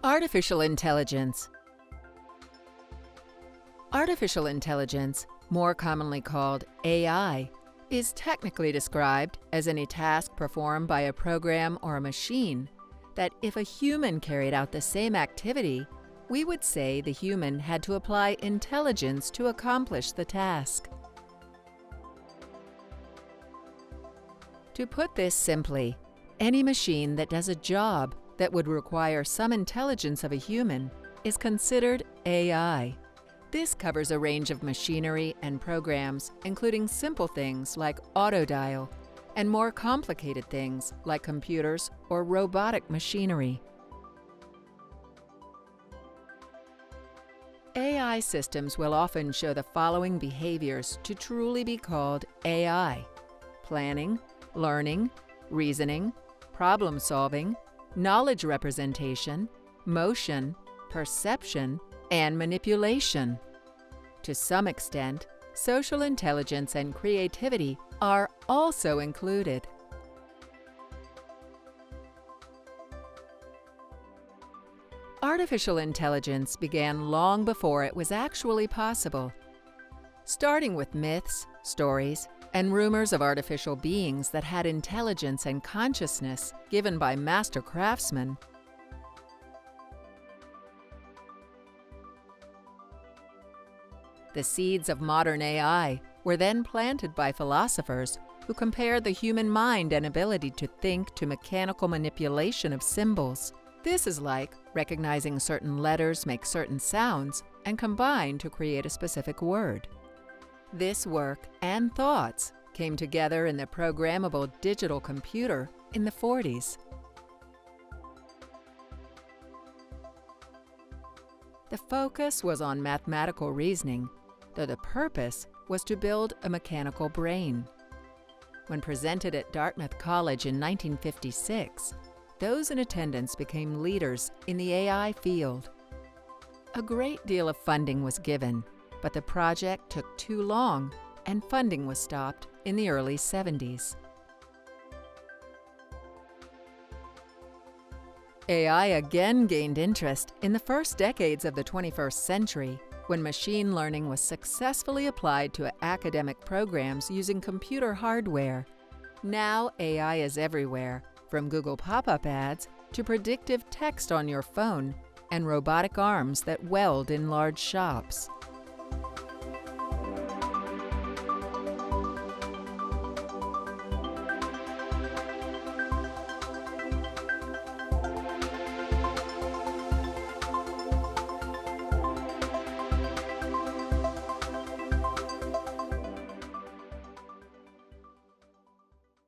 Artificial intelligence. Artificial intelligence, more commonly called AI, is technically described as any task performed by a program or a machine that if a human carried out the same activity, we would say the human had to apply intelligence to accomplish the task. To put this simply, any machine that does a job that would require some intelligence of a human is considered AI. This covers a range of machinery and programs, including simple things like autodial, and more complicated things like computers or robotic machinery. AI systems will often show the following behaviors to truly be called AI: planning, learning, reasoning, problem-solving, knowledge representation, motion, perception, and manipulation. To some extent, social intelligence and creativity are also included. Artificial intelligence began long before it was actually possible. Starting with myths, stories, and rumors of artificial beings that had intelligence and consciousness given by master craftsmen, the seeds of modern AI were then planted by philosophers who compared the human mind and ability to think to mechanical manipulation of symbols. This is like recognizing certain letters make certain sounds and combine to create a specific word. This work and thoughts came together in the programmable digital computer in the 40s. The focus was on mathematical reasoning, though the purpose was to build a mechanical brain. When presented at Dartmouth College in 1956, those in attendance became leaders in the AI field. A great deal of funding was given, but the project took too long and funding was stopped in the early 70s. AI again gained interest in the first decades of the 21st century, when machine learning was successfully applied to academic programs using computer hardware. Now AI is everywhere, from Google pop-up ads to predictive text on your phone and robotic arms that weld in large shops.